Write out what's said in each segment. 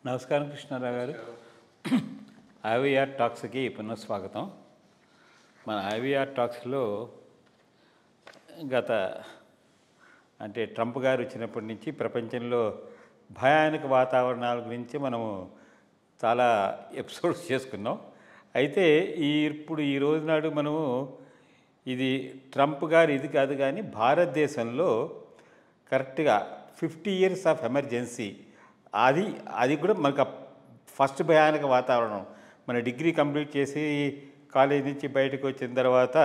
నమస్కారం కృష్ణారావు గారు. ఐవీఆర్ టాక్స్కి పునఃస్వాగతం. మన ఐవీఆర్ టాక్స్లో గత ట్రంప్ గారు వచ్చినప్పటి నుంచి ప్రపంచంలో భయానక వాతావరణాల గురించి మనము చాలా ఎపిసోడ్స్ చేసుకున్నాం. అయితే ఇప్పుడు ఈ రోజు నాడు మనము ఇది ట్రంప్ గారు ఇది కాదు కానీ భారతదేశంలో కరెక్ట్గా 50 years ఆఫ్ ఎమర్జెన్సీ అది కూడా మనకు ఫస్ట్ భయానక వాతావరణం. మన డిగ్రీ కంప్లీట్ చేసి కాలేజ్ నుంచి బయటకు వచ్చిన తర్వాత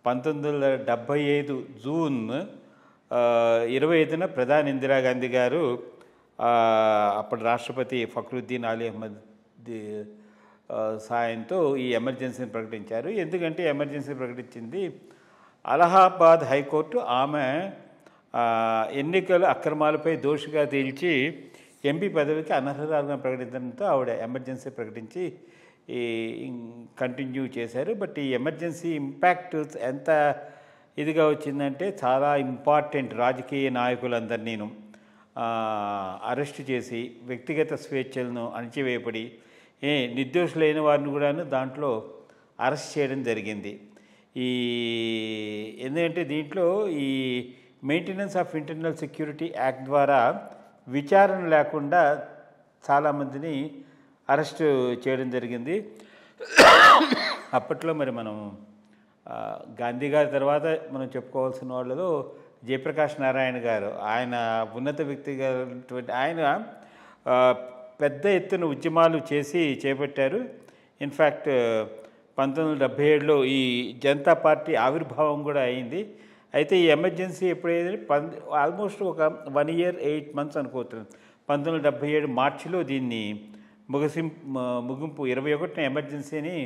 1975 జూన్ 25న ప్రధాని ఇందిరాగాంధీ గారు అప్పటి రాష్ట్రపతి ఫక్రుద్దీన్ అలీ అహ్మద్ సాయంతో ఈ ఎమర్జెన్సీని ప్రకటించారు. ఎందుకంటే ఎమర్జెన్సీ ప్రకటించింది అలహాబాద్ హైకోర్టు ఆమె ఎన్నికల అక్రమాలపై దోషిగా తేల్చి ఎంపీ పదవికి అనర్హురాలుగా ప్రకటించడంతో ఆవిడ ఎమర్జెన్సీ ప్రకటించి కంటిన్యూ చేశారు. బట్ ఈ ఎమర్జెన్సీ ఇంపాక్ట్ ఎంత ఇదిగా వచ్చిందంటే చాలా ఇంపార్టెంట్ రాజకీయ నాయకులందరినీ అరెస్టు చేసి వ్యక్తిగత స్వేచ్ఛలను అణచివేయబడి నిర్దోషులైన వారిని కూడాను దాంట్లో అరెస్ట్ చేయడం జరిగింది. ఎందుకంటే దీంట్లో ఈ maintenance of internal security act ద్వారా విచారణ లేకుండా చాలామందిని అరెస్ట్ చేయడం జరిగింది. అప్పట్లో మరి మనం గాంధీ గారి తర్వాత మనం చెప్పుకోవాల్సిన వాళ్ళలో జయప్రకాష్ నారాయణ గారు, ఆయన ఉన్నత వ్యక్తిగా ఆయన పెద్ద ఎత్తున ఉద్యమాలు చేపట్టారు. ఇన్ఫ్యాక్ట్ 1977లో ఈ జనతా పార్టీ ఆవిర్భావం కూడా అయింది. అయితే ఈ ఎమర్జెన్సీ ఎప్పుడైతే ఆల్మోస్ట్ ఒక 1 year 8 months అనుకోవచ్చు. 1977 మార్చిలో దీన్ని ముగింపు 21న ఎమర్జెన్సీని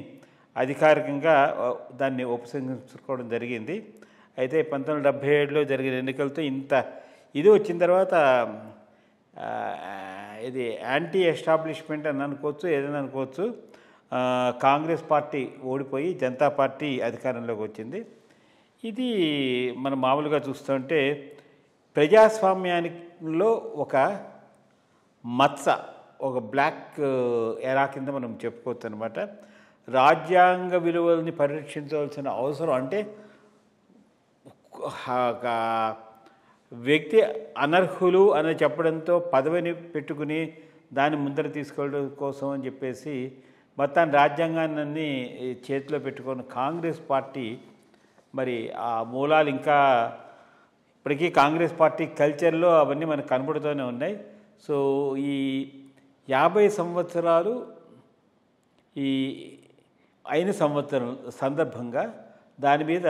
అధికారికంగా దాన్ని ఉపసంహరించుకోవడం జరిగింది. అయితే 1977లో జరిగిన ఎన్నికలతో ఇది వచ్చిన తర్వాత ఇది యాంటీ ఎస్టాబ్లిష్మెంట్ అని అనుకోవచ్చు, ఏదైనా అనుకోవచ్చు. కాంగ్రెస్ పార్టీ ఓడిపోయి జనతా పార్టీ అధికారంలోకి వచ్చింది. ఇది మనం మామూలుగా చూస్తుంటే ప్రజాస్వామ్యానిలో ఒక మత్స, ఒక బ్లాక్ ఎరా కింద మనం చెప్పుకోవచ్చు అనమాట. రాజ్యాంగ విలువల్ని పరిరక్షించవలసిన అవసరం అంటే వ్యక్తి అనర్హులు అని చెప్పడంతో పదవిని పెట్టుకుని దాన్ని ముందర తీసుకోవడం కోసం అని చెప్పేసి మొత్తాన్ని రాజ్యాంగాన్ని చేతిలో పెట్టుకున్న కాంగ్రెస్ పార్టీ మరి ఆ మూలాలు ఇంకా ఇప్పటికీ కాంగ్రెస్ పార్టీ కల్చర్లో అవన్నీ మనకు కనబడుతూనే ఉన్నాయి. సో ఈ 50 సంవత్సరాలు ఈ అయిన సంవత్సరం సందర్భంగా దాని మీద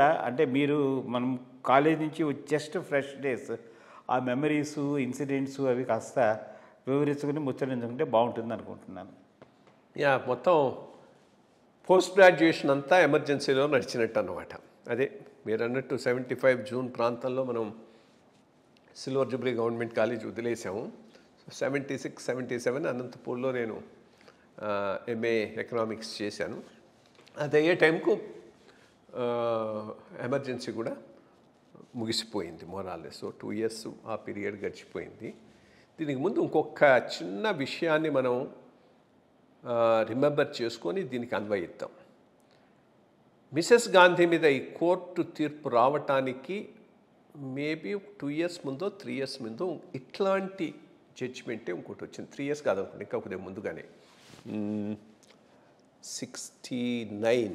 మనం కాలేజ్ నుంచి జస్ట్ ఫ్రెష్ డేస్ ఆ మెమరీస్ ఇన్సిడెంట్స్ అవి కాస్త వివరించుకుని ముచ్చరించుకుంటే బాగుంటుంది అనుకుంటున్నాను. మొత్తం పోస్ట్ గ్రాడ్యుయేషన్ అంతా ఎమర్జెన్సీలో నడిచినట్టు అన్నమాట. అదే మీరు అన్నట్టు 75 జూన్ ప్రాంతంలో మనం సిల్వర్ జూబ్లీ గవర్నమెంట్ కాలేజ్ వదిలేసాము. 76, 77 అనంతపూర్లో నేను ఎంఏ ఎకనామిక్స్ చేశాను. అది అయ్యే టైంకు ఎమర్జెన్సీ కూడా ముగిసిపోయింది మోరాలెస్. సో 2 years ఆ పీరియడ్ గడిచిపోయింది. దీనికి ముందు ఇంకొక చిన్న విషయాన్ని మనం రిమెంబర్ చేసుకొని దీనికి అన్వయిద్దాం. మిసెస్ గాంధీ మీద ఈ కోర్టు తీర్పు రావటానికి మేబీ 2 years ముందో 3 years ముందో ఇట్లాంటి జడ్జిమెంటే ఇంకోటి వచ్చింది. 3 years కాదనుకోండి, ఇంకా కొద్దిగా ముందుగానే 69,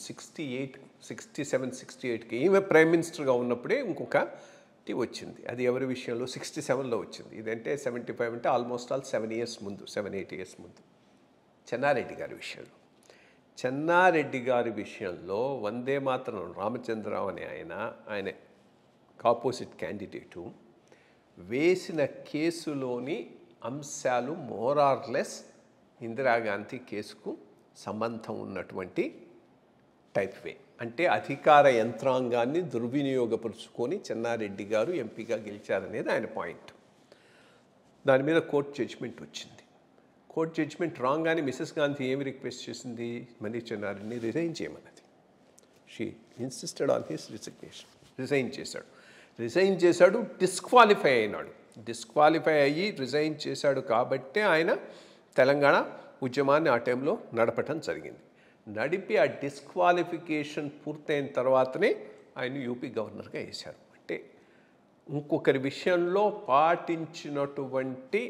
68, 67, 68కి ఈమె ప్రైమ్ మినిస్టర్గా ఉన్నప్పుడే ఇంకొకటి వచ్చింది. అది ఎవరి విషయంలో 67లో వచ్చింది. ఇదంటే 75 అంటే ఆల్మోస్ట్ ఆల్ 7 years ముందు, 7-8 years ముందు చెన్నారెడ్డి గారి విషయంలో. చెన్నారెడ్డి గారి విషయంలో వందే మాత్రం రామచంద్రరావు అనే ఆయన ఆపోజిట్ క్యాండిడేటు వేసిన కేసులోని అంశాలు మోరార్లెస్ ఇందిరాగాంధీ కేసుకు సంబంధం ఉన్నటువంటి టైప్ వే. అంటే అధికార యంత్రాంగాన్ని దుర్వినియోగపరుచుకొని చెన్నారెడ్డి గారు ఎంపీగా గెలిచారనేది ఆయన పాయింట్. దాని మీద కోర్టు జడ్జిమెంట్ వచ్చింది. కోర్టు జడ్జిమెంట్ రాగానే మిసెస్ గాంధీ ఏమి రిక్వెస్ట్ చేసింది? మళ్ళీ చెన్నారెడ్డిని రిజైన్ చేయమన్నది. She insisted on his resignation. Resign చేశాడు. రిజైన్ చేశాడు, డిస్క్వాలిఫై అయినాడు. డిస్క్వాలిఫై అయ్యి రిజైన్ చేశాడు కాబట్టే ఆయన తెలంగాణ ఉద్యమాన్ని ఆ టైంలో నడపటం జరిగింది. నడిపి ఆ డిస్క్వాలిఫికేషన్ పూర్తయిన తర్వాతనే ఆయన యూపీ గవర్నర్గా వేశారు. అంటే ఇంకొకరి విషయంలో పాటించినటువంటి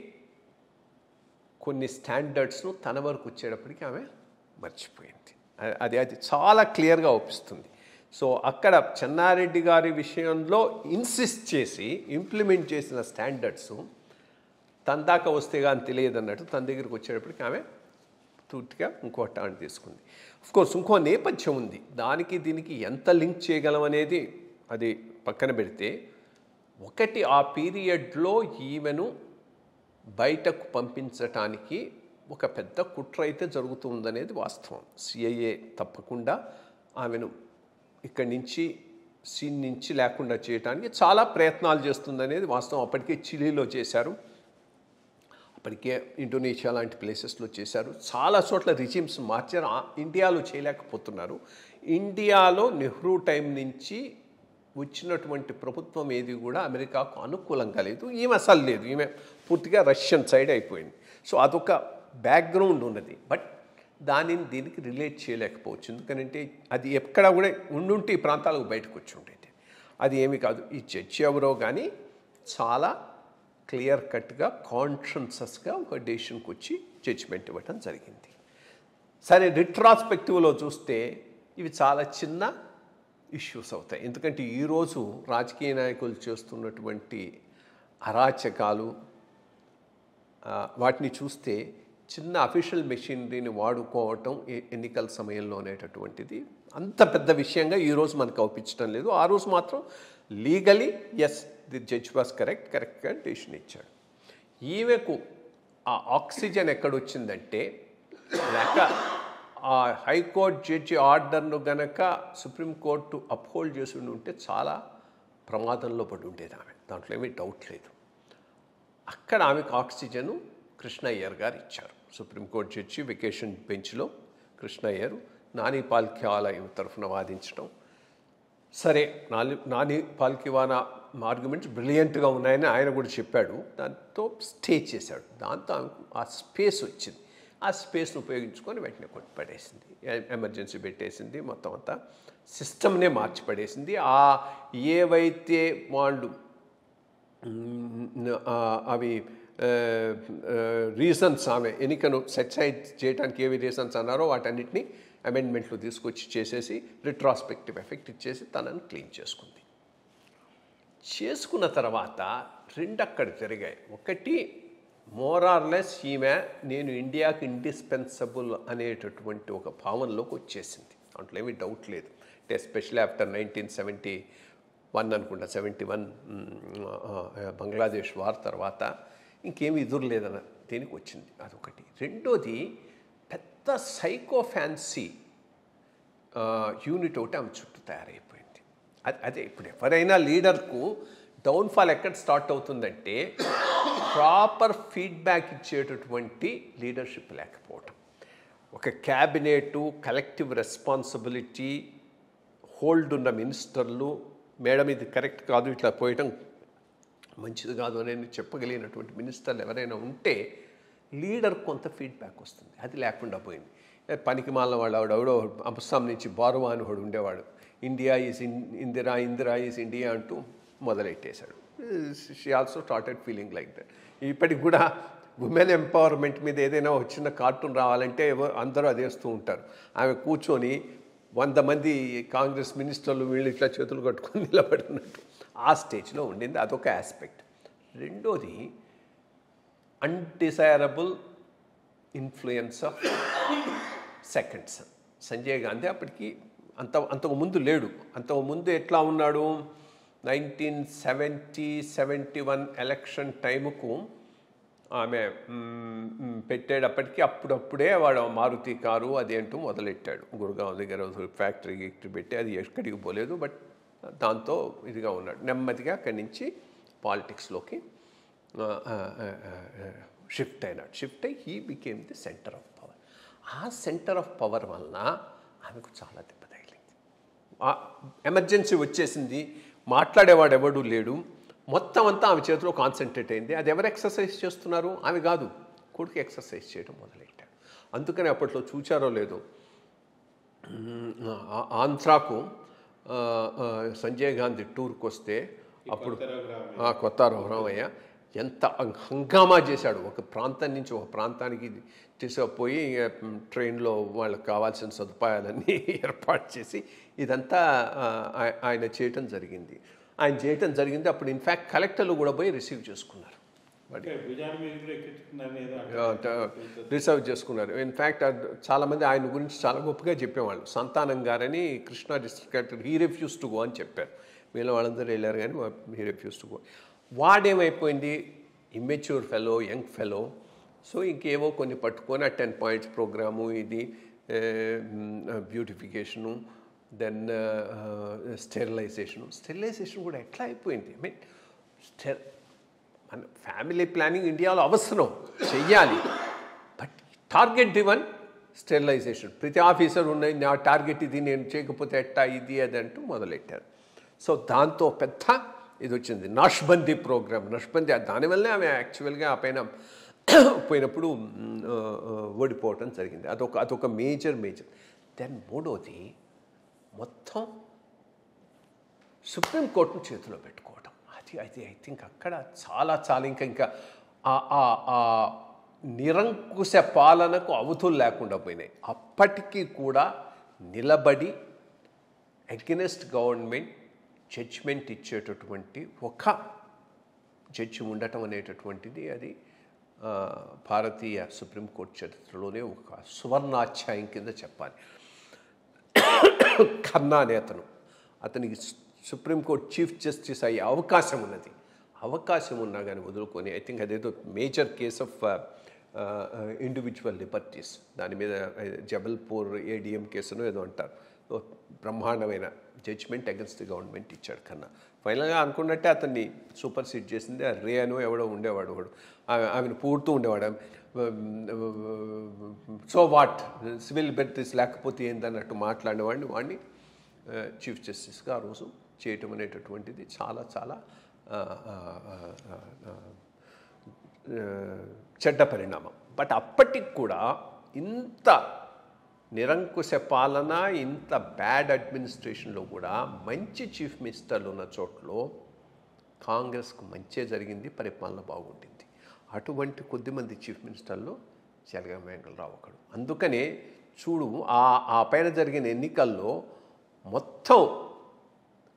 కొన్ని స్టాండర్డ్స్ను తన వరకు వచ్చేటప్పటికి ఆమె మర్చిపోయింది. అది చాలా క్లియర్గా అవుపిస్తుంది. సో అక్కడ చెన్నారెడ్డి గారి విషయంలో ఇన్సిస్ట్ చేసి ఇంప్లిమెంట్ చేసిన స్టాండర్డ్స్ తన దాకా వస్తే కానీ తెలియదు అన్నట్టు తన దగ్గరికి వచ్చేటప్పటికి ఆమె పూర్తిగా ఇంకో టాన్ తీసుకుంది. కోర్స్ ఇంకో నేపథ్యం ఉంది, దానికి దీనికి ఎంత లింక్ చేయగలం అనేది అది పక్కన పెడితే, ఒకటి ఆ పీరియడ్లో ఈమెను బయటకు పంపించటానికి ఒక పెద్ద కుట్ర అయితే జరుగుతుందనేది వాస్తవం. సిఐఏ తప్పకుండా ఆమెను ఇక్కడి నుంచి సీన్ నుంచి లేకుండా చేయడానికి చాలా ప్రయత్నాలు చేస్తుందనేది వాస్తవం. అప్పటికే చిలీలో చేశారు, అప్పటికే ఇండోనేషియా లాంటి ప్లేసెస్లో చేశారు, చాలా చోట్ల రిజిమ్స్ మార్చారు. ఇండియాలో చేయలేకపోతున్నారు. ఇండియాలో నెహ్రూ టైం నుంచి వచ్చినటువంటి ప్రభుత్వం ఏది కూడా అమెరికాకు అనుకూలంగా లేదు. ఈమె అసలు లేదు, ఈమె పూర్తిగా రష్యన్ సైడ్ అయిపోయింది. సో అదొక బ్యాక్గ్రౌండ్ ఉన్నది. బట్ దానిని దీనికి రిలేట్ చేయలేకపోవచ్చు. ఎందుకంటే అది ఎక్కడ కూడా ఉండుంటే ఈ ప్రాంతాలకు బయటకు వచ్చి ఉండేది. అది ఏమీ కాదు. ఈ జడ్జి ఎవరో కానీ చాలా క్లియర్ కట్గా కాన్షియస్గా ఒక డెసిషన్కి వచ్చి జడ్జిమెంట్ ఇవ్వటం జరిగింది. సరే, రిట్రాస్పెక్టివ్లో చూస్తే ఇవి చాలా చిన్న ఇష్యూస్ అవుతాయి. ఎందుకంటే ఈరోజు రాజకీయ నాయకులు చేస్తున్నటువంటి అరాచకాలు వాటిని చూస్తే చిన్న అఫీషియల్ మెషినరీని వాడుకోవటం ఎన్నికల సమయంలో అనేటటువంటిది అంత పెద్ద విషయంగా ఈరోజు మనకు అవుపించడం లేదు. ఆ రోజు మాత్రం legally as the judge was కరెక్ట్గా డెసిషన్ ఇచ్చాడు. ఈమెకు ఆ ఆక్సిజన్ ఎక్కడొచ్చిందంటే, లేక ఆ హైకోర్టు జడ్జి ఆర్డర్ను గనక సుప్రీంకోర్టు అప్హోల్డ్ చేసి ఉంటే చాలా ప్రమాదంలో పడి ఉండేది ఆమె, దాంట్లో ఏమీ డౌట్ లేదు. అక్కడ ఆమెకు ఆక్సిజను కృష్ణయ్యర్ గారు ఇచ్చారు. సుప్రీంకోర్టు జడ్జి వెకేషన్ బెంచ్లో కృష్ణయ్యర్ నాని పాల్కివాలా తరఫున వాదించడం. సరే, నాని పాల్కివాలా ఆర్గ్యుమెంట్స్ బ్రిలియంట్గా ఉన్నాయని ఆయన కూడా చెప్పాడు. దాంతో స్టే చేశాడు. దాంతో ఆ స్పేస్ వచ్చింది. ఆ స్పేస్ను ఉపయోగించుకొని వెంటనే కొట్టి పడేసింది, ఎమర్జెన్సీ పెట్టేసింది, మొత్తం అంతా సిస్టమ్నే మార్చి పడేసింది. ఏవైతే వాళ్ళు అవి రీజన్స్ ఆమె ఎన్నికను సెటిసైడ్ చేయడానికి ఏవి రీజన్స్ అన్నారో వాటన్నిటిని అమెండ్మెంట్లు తీసుకొచ్చి చేసేసి రిట్రాస్పెక్టివ్ ఎఫెక్ట్ ఇచ్చేసి తనను క్లీన్ చేసుకుంది. చేసుకున్న తర్వాత రెండు అక్కడ జరిగాయి. ఒకటి, మోరార్లెస్ ఈమె నేను ఇండియాకి ఇండిస్పెన్సబుల్ అనేటటువంటి ఒక భావనలోకి వచ్చేసింది. దాంట్లో ఏమీ డౌట్ లేదు. అంటే ఎస్పెషల్లీ ఆఫ్టర్ 1971 అనుకుంటా, 71 బంగ్లాదేశ్ వార్ తర్వాత ఇంకేమీ ఎదురు లేదన్న దీనికి వచ్చింది. అదొకటి. రెండోది, పెద్ద సైకో ఫ్యాన్సీ యూనిట్ ఒకటి ఆమె చుట్టూ తయారైపోయింది. అదే ఇప్పుడు ఎవరైనా లీడర్కు డౌన్ఫాల్ ఎక్కడ స్టార్ట్ అవుతుందంటే, ప్రాపర్ ఫీడ్బ్యాక్ ఇచ్చేటటువంటి లీడర్షిప్ లేకపోవటం. ఒక క్యాబినెటు, కలెక్టివ్ రెస్పాన్సిబిలిటీ, హోల్డ్ ఉన్న మినిస్టర్లు, మేడం ఇది కరెక్ట్ కాదు, ఇట్లా పోయటం మంచిది కాదు అనేది చెప్పగలిగినటువంటి మినిస్టర్లు ఎవరైనా ఉంటే లీడర్ కొంత ఫీడ్బ్యాక్ వస్తుంది. అది లేకుండా పోయింది. పనికి మాలిన వాడు ఆవిడెవడో అస్సాం నుంచి బారువా అని వాడు ఉండేవాడు. India is Indira, Indira is India అంటూ మొదలెట్టేశాడు. She also started feeling like that. ఇప్పటికి కూడా ఉమెన్ ఎంపవర్మెంట్ మీద ఏదైనా చిన్న కార్టూన్ రావాలంటే అందరూ అదేస్తూ ఉంటారు. ఆమె కూర్చొని 100 మంది కాంగ్రెస్ మినిస్టర్లు వీళ్ళు ఇట్లా చేతులు కట్టుకొని నిలబడినట్టు ఆ స్టేజ్లో ఉండింది. అదొక ఆస్పెక్ట్. రెండోది, undesirable influence of second son Sanjay Gandhi. అప్పటికి అంతకుముందు లేడు. అంతకుముందు ఎట్లా ఉన్నాడు, 1970-71 ఎలక్షన్ టైముకు ఆమె పెట్టేటప్పటికీ అప్పుడప్పుడే వాడు మారుతి కారు అదేంటూ మొదలెట్టాడు. గురుగావ్ దగ్గర ఫ్యాక్టరీ పెట్టి అది ఎక్కడికి పోలేదు. బట్ దాంతో ఇదిగా ఉన్నాడు. నెమ్మదిగా అక్కడి నుంచి పాలిటిక్స్లోకి షిఫ్ట్ అయ్యి he became the centre of power. ఆ సెంటర్ ఆఫ్ పవర్ వలన ఆమెకు చాలా దెబ్బ తగిలింది. ఎమర్జెన్సీ వచ్చేసింది. మాట్లాడేవాడు ఎవడు లేడు, మొత్తం అంతా ఆమె చేతిలో కాన్సన్ట్రేట్ అయింది. అది ఎవరు ఎక్సర్సైజ్ చేస్తున్నారు? ఆమె కాదు, కొడుకు ఎక్సర్సైజ్ చేయడం మొదలెట్టాడు. అందుకని అప్పట్లో చూచారో లేదో, ఆంధ్రాకు సంజయ్ గాంధీ టూర్కి వస్తే అప్పుడు కొత్తారావు రామయ్య ఎంత హంగామా చేశాడు. ఒక ప్రాంతం నుంచి ఒక ప్రాంతానికి తీసుకుపోయి ట్రైన్లో వాళ్ళకి కావాల్సిన సదుపాయాలన్నీ ఏర్పాటు చేసి ఇదంతా ఆయన చేయటం జరిగింది. అప్పుడు ఇన్ఫ్యాక్ట్ కలెక్టర్లు కూడా పోయి రిసీవ్ చేసుకున్నారు, రిసర్వ్ చేసుకున్నారు. ఇన్ఫ్యాక్ట్ చాలామంది ఆయన గురించి చాలా గొప్పగా చెప్పేవాళ్ళు. సంతానం గారని Krishna district collector, he refuse to go అని చెప్పారు. వీళ్ళ వాళ్ళందరూ వెళ్ళారు కానీ హీ రిఫ్యూజ్ టు గో. వాడేమైపోయింది, immature fellow, young fellow. So ఇంకేవో కొన్ని పట్టుకొని ఆ 10 పాయింట్స్ ప్రోగ్రాము, ఇది బ్యూటిఫికేషను, దెన్ స్టెరిలైజేషన్ కూడా ఎట్లా అయిపోయింది. ఐ మీన్ మన ఫ్యామిలీ ప్లానింగ్ ఇండియాలో అవసరం చెయ్యాలి, బట్ టార్గెట్ డ్రివన్ స్టెరిలైజేషన్. ప్రతి ఆఫీసర్ ఉన్నాయి, నా టార్గెట్ ఇది, నేను చేయకపోతే ఎట్టా, ఇది అది అంటూ మొదలెట్టారు. సో దాంతో పెద్ద ఇది వచ్చింది, నష్బందీ ప్రోగ్రామ్. నష్బందీ దానివల్లనే ఆమె యాక్చువల్గా ఆ పైన పోయినప్పుడు ఓడిపోవటం జరిగింది. అదొక మేజర్. దెన్ మూడోది మొత్తం సుప్రీంకోర్టును చేతిలో పెట్టుకోవడం. అది ఐ థింక్ అక్కడ చాలా ఇంకా ఆ నిరంకుశ పాలనకు అవధులు లేకుండా పోయినాయి. అప్పటికీ కూడా నిలబడి అగెనెస్ట్ గవర్నమెంట్ జడ్జ్మెంట్ ఇచ్చేటటువంటి ఒక జడ్జి ఉండటం అనేటటువంటిది అది భారతీయ సుప్రీంకోర్టు చరిత్రలోనే ఒక సువర్ణాధ్యాయం కింద చెప్పాలి. ఖన్నా అనే అతనికి సుప్రీంకోర్టు చీఫ్ జస్టిస్ అయ్యే అవకాశం ఉన్నా కానీ వదులుకొని, ఐ థింక్ అదేదో major case of individual liberties, దాని మీద జబల్పూర్ ఏడిఎం కేసును ఏదో అంటారు, బ్రహ్మాండమైన జడ్జ్మెంట్ అగెన్స్ట్ ది గవర్నమెంట్ ఇచ్చాడు ఖన్నా. ఫైనల్గా అనుకున్నట్టే అతన్ని సూపర్ సీడ్ చేసింది రే అని ఎవడో ఉండేవాడు, ఆమెను పూడుతూ ఉండేవాడు. సో వాట్, సివిల్ లిబర్టీస్ లేకపోతే ఏందన్నట్టు వాడిని చీఫ్ జస్టిస్గా ఆ రోజు చేయటం అనేటటువంటిది చాలా చెడ్డ పరిణామం. బట్ అప్పటికి కూడా ఇంత నిరంకుశ పాలన, ఇంత బ్యాడ్ అడ్మినిస్ట్రేషన్లో కూడా మంచి చీఫ్ మినిస్టర్లు ఉన్న చోట్ల కాంగ్రెస్కు మంచే జరిగింది, పరిపాలన బాగుండింది. అటువంటి కొద్దిమంది చీఫ్ మినిస్టర్లు జలగం వెంకటరావు ఒకడు. అందుకనే చూడు, ఆ పైన జరిగిన ఎన్నికల్లో మొత్తం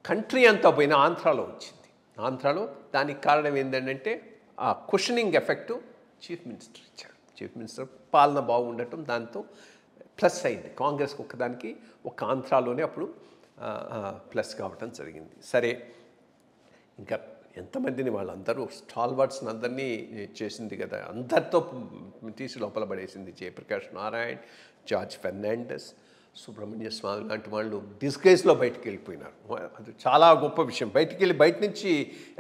కంట్రీ అంతా పోయిన ఆంధ్రాలో వచ్చింది. ఆంధ్రాలో దానికి కారణం ఏంటంటే ఆ క్వశ్చనింగ్ ఎఫెక్టు చీఫ్ మినిస్టర్ ఇచ్చాడు. చీఫ్ మినిస్టర్ పాలన బాగుండటం దాంతో ప్లస్ అయింది. కాంగ్రెస్కి ఒక్కదానికి ఒక ఆంధ్రాలోనే అప్పుడు ప్లస్ కావటం జరిగింది. సరే, ఇంకా ఎంతమందిని వాళ్ళందరూ స్టాల్వర్డ్స్ని అందరినీ చేసింది కదా, అందరితో తీసి లోపల పడేసింది. జయప్రకాష్ నారాయణ్, జార్జ్ ఫెర్నాండెస్, సుబ్రహ్మణ్య స్వామి లాంటి వాళ్ళు డిస్గ్రేస్లో బయటికి వెళ్ళిపోయినారు. అది చాలా గొప్ప విషయం. బయట నుంచి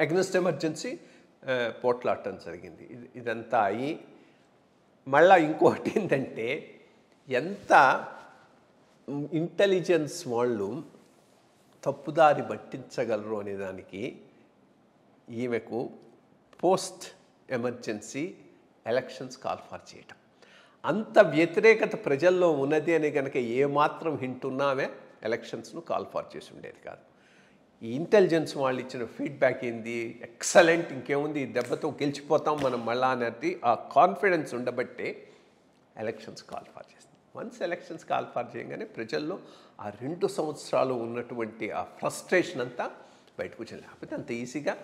అగెన్స్ట్ ఎమర్జెన్సీ పోట్లాడటం జరిగింది. ఇదంతా అయ్యి మళ్ళీ ఇంకోటి ఏంటంటే, ఎంత ఇంటెలిజెన్స్ వాళ్ళు తప్పుదారి పట్టించగలరు అనే దానికి ఈమెకు post emergency elections call for చేయటం, అంత వ్యతిరేకత ప్రజల్లో ఉన్నది అని కనుక ఏమాత్రం హింట్ ఉన్నా ఆమె ఎలక్షన్స్ను కాల్ ఫర్ చేసి ఉండేది కాదు. ఈ ఇంటెలిజెన్స్ వాళ్ళు ఇచ్చిన ఫీడ్బ్యాక్ ఏంది, ఎక్సలెంట్, ఇంకేముంది, ఈ దెబ్బతో గెలిచిపోతాం మనం మళ్ళా అనేది ఆ కాన్ఫిడెన్స్ ఉండబట్టే ఎలక్షన్స్ కాల్ ఫర్ చేస్తుంది. వన్స్ ఎలక్షన్స్ కాల్ ఫర్ చేయగానే ప్రజల్లో ఆ 2 సంవత్సరాలు ఉన్నటువంటి ఆ ఫ్రస్ట్రేషన్ అంతా బయటకు వచ్చేది. లేకపోతే అంత ఈజీగా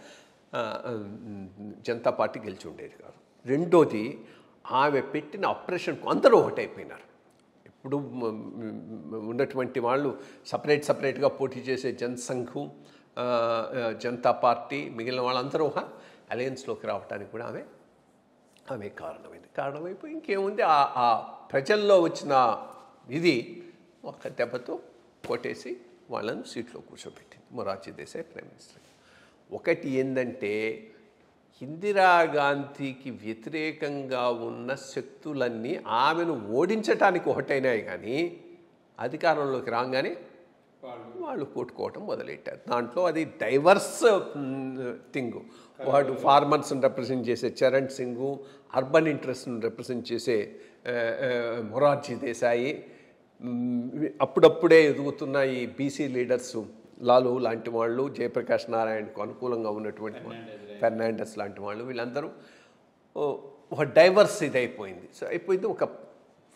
జనతా పార్టీ గెలిచి ఉండేది కాదు. రెండోది, ఆమె పెట్టిన ఆపరేషన్కు అందరూ ఒకటైపోయినారు. ఇప్పుడు ఉన్నటువంటి వాళ్ళు సపరేట్గా పోటీ చేసే జనసంఘ్, జనతా పార్టీ, మిగిలిన వాళ్ళందరూ ఒక అలయన్స్లోకి రావడానికి కూడా ఆమె కారణమైపోయి ఇంకేముంది, ఆ ప్రజల్లో వచ్చిన ఇది ఒక దెబ్బతో కొట్టేసి వాళ్ళని సీట్లో కూర్చోబెట్టింది మొరార్జీ దేశాయ్ ప్రైమ్ మినిస్టర్. ఒకటి ఏంటంటే, ఇందిరాగాంధీకి వ్యతిరేకంగా ఉన్న శక్తులన్నీ ఆమెను ఓడించటానికి ఒకటైనాయి, కానీ అధికారంలోకి రాగానే వాళ్ళు కొట్టుకోవటం మొదలెట్టారు. దాంట్లో అది డైవర్స్ థింగ్. వాడు ఫార్మర్స్ని రిప్రజెంట్ చేసే చరణ్ సింగ్, అర్బన్ ఇంట్రెస్ట్ని రిప్రజెంట్ చేసే మొరార్జీ దేశాయి, అప్పుడప్పుడే ఎదుగుతున్న ఈ బీసీ లీడర్స్ లాలు లాంటి వాళ్ళు, జయప్రకాష్ నారాయణకు అనుకూలంగా ఉన్నటువంటి ఫెర్నాండస్ లాంటి వాళ్ళు, వీళ్ళందరూ ఒక డైవర్స్ ఇది అయిపోయింది. సో అయిపోయింది, ఒక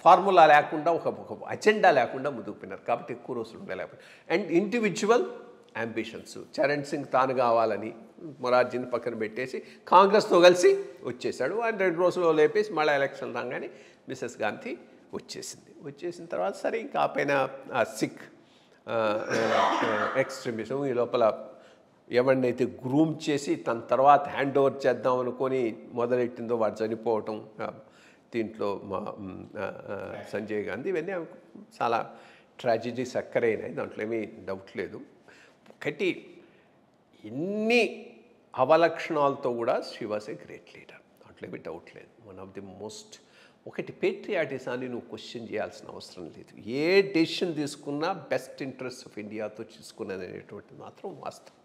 ఫార్ములా లేకుండా, ఒక అజెండా లేకుండా ముందుకు పోయినారు. కాబట్టి ఎక్కువ రోజులు ఉండలేకపోయింది. And individual ambitions, Charan Singh తాను కావాలని మొరార్జీని పక్కన పెట్టేసి కాంగ్రెస్తో కలిసి వచ్చేసాడు. ఆయన 2 రోజుల్లో లేపేసి మళ్ళీ ఎలక్షన్ రాగానే మిసెస్ గాంధీ వచ్చేసిన తర్వాత సరే ఇంకా ఆ పైన సిక్ ఎక్స్ట్రీమిజం, ఈ లోపల ఎవరినైతే గ్రూమ్ చేసి తన తర్వాత హ్యాండ్ ఓవర్ చేద్దాం అనుకొని మొదలెట్టిందో వాడు చనిపోవటం, దీంట్లో మా సంజయ్ గాంధీ, ఇవన్నీ చాలా ట్రాజడీస్ అక్కరైనాయి, దాంట్లో ఏమీ డౌట్ లేదు. ఒకటి ఎన్ని అవలక్షణాలతో కూడా she was a great leader, దాంట్లో ఏమీ డౌట్ లేదు. వన్ ఆఫ్ ది మోస్ట్, ఒకటి పేట్రియాటిజాన్ని నువ్వు క్వశ్చన్ చేయాల్సిన అవసరం లేదు. ఏ డెసిషన్ తీసుకున్నా బెస్ట్ ఇంట్రెస్ట్ ఆఫ్ ఇండియాతో తీసుకున్నది అనేటువంటిది మాత్రం వాస్తవం.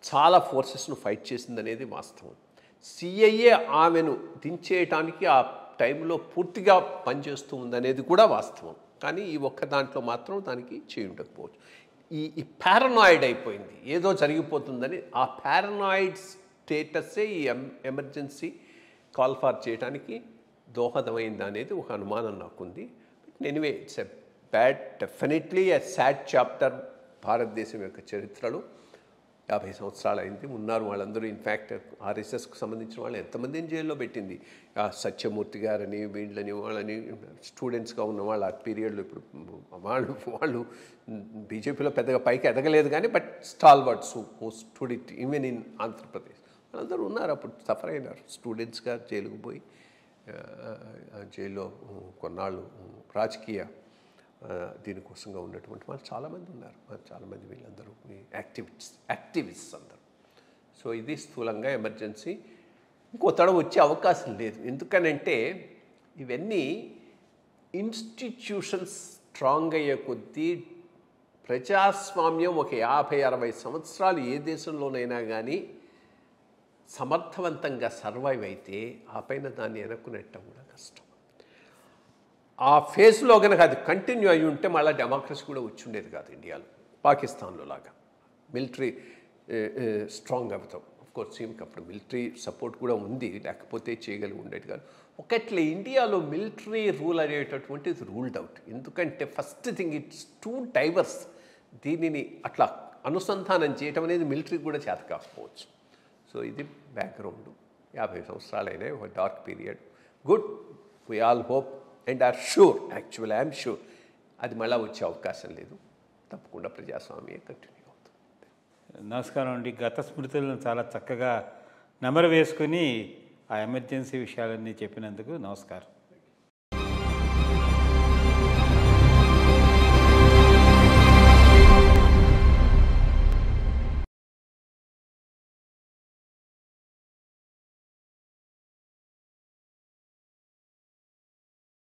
చాలా ఫోర్సెస్ను ఫైట్ చేసింది అనేది వాస్తవం. సిఐఏ ఆమెను దించేయటానికి ఆ టైంలో పూర్తిగా పనిచేస్తూ ఉందనేది కూడా వాస్తవం. కానీ ఈ ఒక్క దాంట్లో మాత్రం దానికి చేయి ఉండకపోవచ్చు. ఈ పారనాయిడ్ అయిపోయింది, ఏదో జరిగిపోతుందని. ఆ పారనాయిడ్ స్టేటస్సే ఈ ఎమర్జెన్సీ కాల్ ఫార్ చేయడానికి దోహదమైంది అనేది ఒక అనుమానం నాకుంది. Anyway, it's a bad, definitely a sad chapter భారతదేశం యొక్క చరిత్రలో. 50 సంవత్సరాలు అయింది, ఉన్నారు వాళ్ళందరూ. ఇన్ఫ్యాక్ట్ ఆర్ఎస్ఎస్కు సంబంధించిన వాళ్ళు ఎంతమందిని జైల్లో పెట్టింది. సత్యమూర్తి గారని, వీళ్ళని, వాళ్ళని, స్టూడెంట్స్గా ఉన్న వాళ్ళు ఆ పీరియడ్లో. ఇప్పుడు వాళ్ళు బీజేపీలో పెద్దగా పైకి ఎదగలేదు కానీ, but stalwarts who stood it even in Andhra Pradesh, వాళ్ళందరూ ఉన్నారు. అప్పుడు సఫర్ అయినారు, స్టూడెంట్స్గా జైలుకు పోయి జైల్లో కొన్నాళ్ళు రాజకీయ దీనికోసంగా ఉన్నటువంటి వాళ్ళు చాలామంది ఉన్నారు. చాలామంది వీళ్ళందరూ యాక్టివిస్ట్స్ అందరూ. సో ఇది స్థూలంగా ఎమర్జెన్సీ. ఇంకో తడవ వచ్చే అవకాశం లేదు. ఎందుకనంటే ఇవన్నీ ఇన్స్టిట్యూషన్స్ స్ట్రాంగ్ అయ్యే కొద్దీ ప్రజాస్వామ్యం ఒక 50-60 సంవత్సరాలు ఏ దేశంలోనైనా కానీ సమర్థవంతంగా సర్వైవ్ అయితే ఆ పైన దాన్ని ఎన్నుకునేటం కూడా కష్టం. ఆ ఫేజ్లో కనుక అది కంటిన్యూ అయ్యి ఉంటే మళ్ళీ డెమోక్రసీ కూడా వచ్చి ఉండేది కాదు ఇండియాలో, పాకిస్తాన్లో లాగా. మిలిటరీ స్ట్రాంగ్ అవుతాం. ఆఫ్కోర్స్ ఇంక అప్పుడు మిలిటరీ సపోర్ట్ కూడా ఉంది, లేకపోతే చేయగలిగి ఉండేది కాదు. ఒకట్లే ఇండియాలో మిలిటరీ రూల్ అనేటటువంటిది రూల్డ్ అవుట్. ఎందుకంటే first thing, it's two divorce. దీనిని అట్లా అనుసంధానం చేయటం అనేది మిలిటరీ కూడా చేత కాకపోవచ్చు. సో ఇది బ్యాక్గ్రౌండ్. 50 సంవత్సరాలైనా ఒక dark period. Good, we all hope and are sure, actual I'm sure అది మళ్ళీ వచ్చే అవకాశం లేదు. తప్పకుండా ప్రజాస్వామ్యం కంటిన్యూ అవుతుంది. నమస్కారం అండి. గత స్మృతులను చాలా చక్కగా నెమరు వేసుకుని ఆ ఎమర్జెన్సీ విషయాలన్నీ చెప్పినందుకు నమస్కారం.